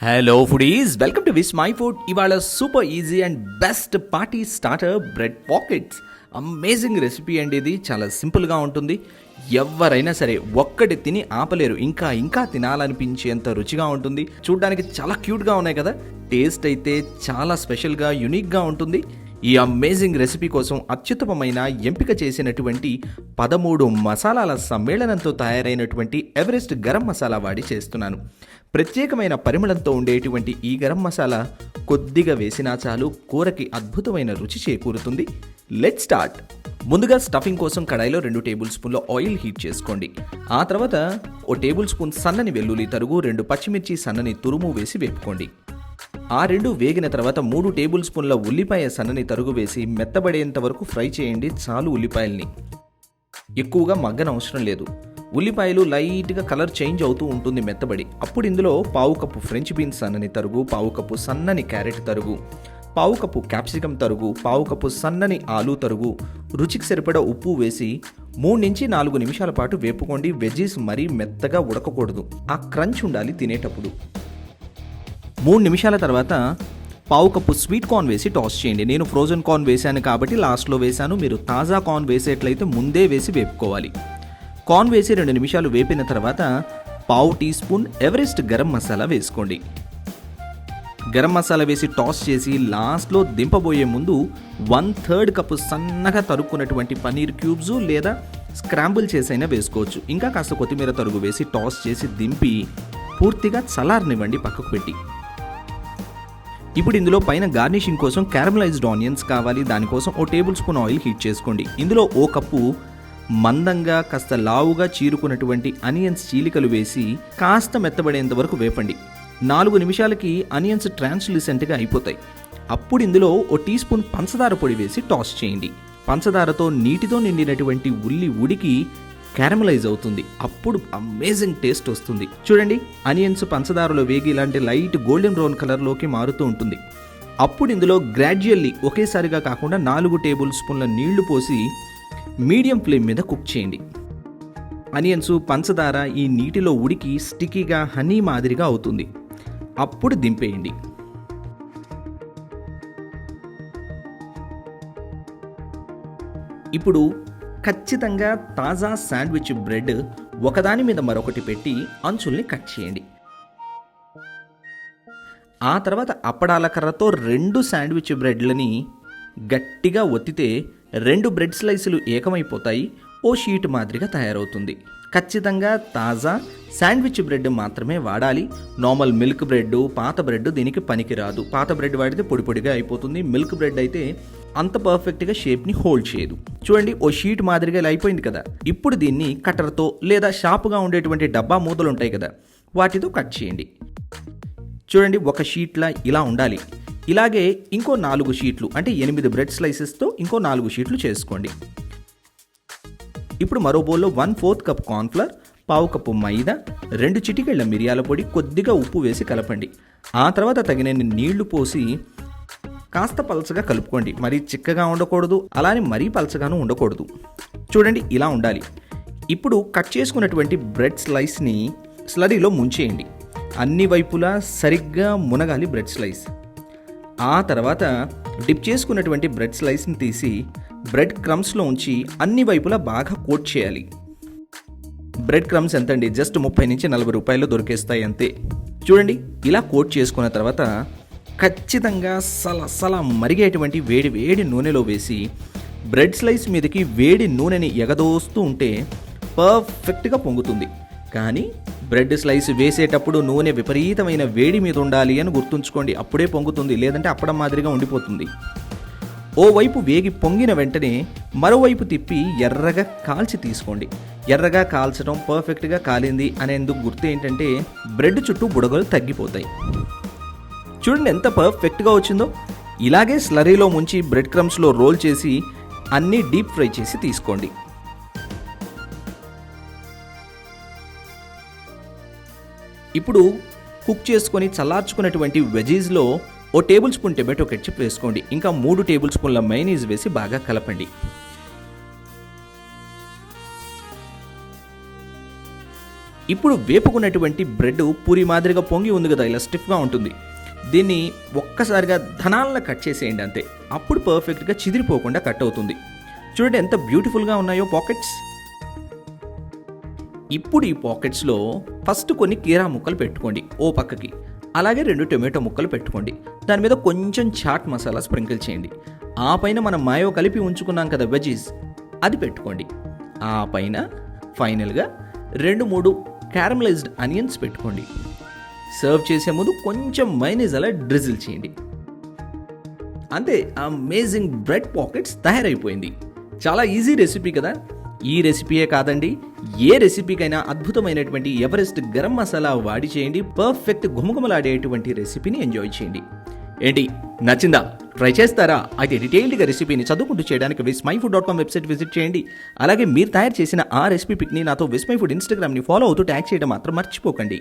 Hello foodies, welcome to Vismai food. ఇవాళ super easy and best party starter bread pockets. Amazing recipe అండి. ఇది చాలా సింపుల్గా ఉంటుంది. ఎవరైనా సరే ఒక్కటి తిని ఆపలేరు. ఇంకా ఇంకా తినాలనిపించేంత రుచిగా ఉంటుంది. చూడ్డానికి చాలా క్యూట్గా ఉన్నాయి కదా. టేస్ట్ అయితే చాలా స్పెషల్గా యూనిక్గా ఉంటుంది. ఈ అమేజింగ్ రెసిపీ కోసం అత్యుత్తమమైన ఎంపిక చేసినటువంటి 13 మసాలాల సమ్మేళనంతో తయారైనటువంటి ఎవరెస్ట్ గరం మసాలా వాడి చేస్తున్నాను. ప్రత్యేకమైన పరిమళంతో ఉండేటువంటి ఈ గరం మసాలా కొద్దిగా వేసినా చాలు కూరకి అద్భుతమైన రుచి చేకూరుతుంది. Let start. ముందుగా స్టఫింగ్ కోసం కడాయిలో 2 టేబుల్ స్పూన్ల ఆయిల్ హీట్ చేసుకోండి. ఆ తర్వాత 1 టేబుల్ స్పూన్ సన్నని వెల్లుల్లి తరుగు, 2 పచ్చిమిర్చి సన్నని తురుము వేసి వేపుకోండి. ఆ 2 వేగిన తర్వాత 3 టేబుల్ స్పూన్ల ఉల్లిపాయ సన్నని తరుగు వేసి మెత్తబడేంత వరకు ఫ్రై చేయండి. చాలు ఉల్లిపాయల్ని, ఎక్కువగా మగ్గనవసరం లేదు. ఉల్లిపాయలు లైట్గా కలర్ చేంజ్ అవుతూ ఉంటుంది మెత్తబడి. అప్పుడు ఇందులో 1/2 కప్పు ఫ్రెంచ్ బీన్స్ సన్నని తరుగు, 1/2 కప్పు సన్నని క్యారెట్ తరుగు, 1/2 కప్పు క్యాప్సికమ్ తరుగు, 1/2 కప్పు సన్నని ఆలూ తరుగు, రుచికి సరిపడా ఉప్పు వేసి 3 నుంచి 4 నిమిషాల పాటు వేపుకోండి. వెజ్జీస్ మరీ మెత్తగా ఉడకకూడదు, ఆ క్రంచ్ ఉండాలి తినేటప్పుడు. 3 నిమిషాల తర్వాత 1/2 కప్పు స్వీట్ కార్న్ వేసి టాస్ చేయండి. నేను ఫ్రోజన్ కార్న్ వేశాను కాబట్టి లాస్ట్లో వేశాను. మీరు తాజా కార్న్ వేసేట్లయితే ముందే వేసి వేపుకోవాలి. కార్న్ వేసి 2 నిమిషాలు వేపిన తర్వాత 1/2 teaspoon Everest garam masala వేసుకోండి. గరం మసాలా వేసి టాస్ చేసి లాస్ట్లో దింపబోయే ముందు 1/3 కప్పు సన్నగా తరుక్కున్నటువంటి పన్నీర్ క్యూబ్స్ లేదా స్క్రాంబుల్ చేసైనా వేసుకోవచ్చు. ఇంకా కాస్త కొత్తిమీర తరుగు వేసి టాస్ చేసి దింపి పూర్తిగా చల్లారనివ్వండి పక్కకు పెట్టి. ఇప్పుడు ఇందులో పైన గార్నిషింగ్ కోసం క్యారమలైజ్డ్ ఆనియన్స్ కావాలి. దానికోసం 1 టేబుల్ స్పూన్ ఆయిల్ హీట్ చేసుకోండి. ఇందులో 1 కప్పు మందంగా కాస్త లావుగా చీరుకున్నటువంటి అనియన్స్ చీలికలు వేసి కాస్త మెత్తబడేంత వరకు వేపండి. 4 నిమిషాలకి అనియన్స్ ట్రాన్స్లూసెంట్గా అయిపోతాయి. అప్పుడు ఇందులో 1 టీ స్పూన్ పంచదార పొడి వేసి టాస్ చేయండి. పంచదారతో నీటితో నిండినటువంటి ఉల్లి ఉడికి క్యారమలైజ్ అవుతుంది. అప్పుడు అమేజింగ్ టేస్ట్ వస్తుంది. చూడండి, అనియన్స్ పంచదారలో వేగి ఇలాంటి లైట్ గోల్డెన్ బ్రౌన్ కలర్లోకి మారుతూ ఉంటుంది. అప్పుడు ఇందులో గ్రాడ్యువల్లీ ఒకేసారిగా కాకుండా 4 టేబుల్ స్పూన్ల నీళ్లు పోసి మీడియం ఫ్లేమ్ మీద కుక్ చేయండి. అనియన్స్ పంచదార ఈ నీటిలో ఉడికి స్టికీగా హనీ మాదిరిగా అవుతుంది. అప్పుడు దింపేయండి. ఇప్పుడు ఖచ్చితంగా తాజా శాండ్విచ్ బ్రెడ్ ఒకదాని మీద మరొకటి పెట్టి అంచుల్ని కట్ చేయండి. ఆ తర్వాత అప్పడాల కర్రతో 2 శాండ్విచ్ బ్రెడ్లని గట్టిగా ఒత్తితే 2 బ్రెడ్ స్లైసులు ఏకమైపోతాయి. ఓ షీట్ మాదిరిగా తయారవుతుంది. ఖచ్చితంగా తాజా శాండ్విచ్ బ్రెడ్ మాత్రమే వాడాలి. నార్మల్ మిల్క్ బ్రెడ్, పాత బ్రెడ్ దీనికి పనికిరాదు. పాత బ్రెడ్ వాడితే పొడి పొడిగా అయిపోతుంది. మిల్క్ బ్రెడ్ అయితే అంత పర్ఫెక్ట్గా షేప్ని హోల్డ్ చేయదు. చూడండి, ఓ షీట్ మాదిరిగా ఇలా అయిపోయింది కదా. ఇప్పుడు దీన్ని కట్టర్తో లేదా షార్ప్గా ఉండేటువంటి డబ్బా మూతలు ఉంటాయి కదా, వాటితో కట్ చేయండి. చూడండి, ఒక షీట్లా ఇలా ఉండాలి. ఇలాగే ఇంకో 4 షీట్లు అంటే 8 బ్రెడ్ స్లైసెస్తో ఇంకో 4 షీట్లు చేసుకోండి. ఇప్పుడు మరో బౌల్లో 1/4 కప్ కార్న్ఫ్లవర్, 1/2 కప్పు మైదా, 2 చిటికెళ్ల మిరియాల పొడి, కొద్దిగా ఉప్పు వేసి కలపండి. ఆ తర్వాత తగినన్ని నీళ్లు పోసి కాస్త పలచగా కలుపుకోండి. మరీ చిక్కగా ఉండకూడదు, అలానే మరీ పలచగాను ఉండకూడదు. చూడండి, ఇలా ఉండాలి. ఇప్పుడు కట్ చేసుకున్నటువంటి బ్రెడ్ స్లైస్ని స్లరీలో ముంచేయండి. అన్ని వైపులా సరిగ్గా మునగాలి బ్రెడ్ స్లైస్. ఆ తర్వాత డిప్ చేసుకున్నటువంటి బ్రెడ్ స్లైస్ని తీసి బ్రెడ్ క్రమ్స్లో ఉంచి అన్ని వైపులా బాగా కోట్ చేయాలి. బ్రెడ్ క్రమ్స్ ఎంతండి, జస్ట్ 30 నుంచి 40 రూపాయలు దొరికేస్తాయి అంతే. చూడండి, ఇలా కోట్ చేసుకున్న తర్వాత ఖచ్చితంగా సలసల మరిగేటువంటి వేడి వేడి నూనెలో వేసి బ్రెడ్ స్లైస్ మీదకి వేడి నూనెని ఎగదోస్తూ ఉంటే పర్ఫెక్ట్గా పొంగుతుంది. కానీ బ్రెడ్ స్లైస్ వేసేటప్పుడు నూనె విపరీతమైన వేడి మీద ఉండాలి అని గుర్తుంచుకోండి. అప్పుడే పొంగుతుంది, లేదంటే అప్పడం మాదిరిగా ఉండిపోతుంది. ఓవైపు వేగి పొంగిన వెంటనే మరోవైపు తిప్పి ఎర్రగా కాల్చి తీసుకోండి. ఎర్రగా కాల్చడం, పర్ఫెక్ట్గా కాలింది అనేందుకు గుర్తు ఏంటంటే బ్రెడ్ చుట్టూ బుడగలు తగ్గిపోతాయి. చూడండి ఎంత పర్ఫెక్ట్గా వచ్చిందో. ఇలాగే స్లరీలో ముంచి బ్రెడ్ క్రమ్స్లో రోల్ చేసి అన్నీ డీప్ ఫ్రై చేసి తీసుకోండి. ఇప్పుడు కుక్ చేసుకొని చల్లార్చుకున్నటువంటి వెజీస్లో 1 టేబుల్ స్పూన్ టొమాటో కెచప్ వేసుకోండి. ఇంకా 3 టేబుల్ స్పూన్ల మైనీస్ వేసి బాగా కలపండి. ఇప్పుడు వేపుకున్నటువంటి బ్రెడ్ పూరి మాదిరిగా పొంగి ఉంది కదా, ఇలా స్టిఫ్గా ఉంటుంది. దీన్ని ఒక్కసారిగా ధనాలను కట్ చేసేయండి అంతే. అప్పుడు పర్ఫెక్ట్గా చిదిరిపోకుండా కట్ అవుతుంది. చూడండి ఎంత బ్యూటిఫుల్గా ఉన్నాయో పాకెట్స్. ఇప్పుడు ఈ పాకెట్స్లో ఫస్ట్ కొన్ని కీరా ముక్కలు పెట్టుకోండి ఓ పక్కకి. అలాగే 2 టొమాటో ముక్కలు పెట్టుకోండి. దాని మీద కొంచెం చాట్ మసాలా స్ప్రింకిల్ చేయండి. ఆ పైన మనం మాయో కలిపి ఉంచుకున్నాం కదా వెజీస్, అది పెట్టుకోండి. ఆ పైన ఫైనల్గా 2-3 క్యారమలైజ్డ్ ఆనియన్స్ పెట్టుకోండి. సర్వ్ చేసే ముందు కొంచెం మైనీస్ అలా డ్రిజిల్ చేయండి. అంతే, అమేజింగ్ బ్రెడ్ పాకెట్స్ తయారైపోయింది. చాలా ఈజీ రెసిపీ కదా. ఈ రెసిపీయే కాదండి, ఏ రెసిపీకైనా అద్భుతమైనటువంటి ఎవరెస్ట్ గరం మసాలా వాడి చేయండి. పర్ఫెక్ట్ గుమగుమలాడేటువంటి రెసిపీని ఎంజాయ్ చేయండి. ఏంటి, నచ్చిందా? ట్రై చేస్తారా? అయితే డీటెయిల్డ్గా రెసిపీని చదువుకుంటూ చేయడానికి vismyfood.com వెబ్సైట్ విజిట్ చేయండి. అలాగే మీరు తయారు చేసిన ఆ రెసిపీ పిక్ని నాతో విస్మై ఫుడ్ ఇన్స్టాగ్రామ్ని ఫాలో అవుతూ ట్యాగ్ చేయడం మాత్రం మర్చిపోకండి.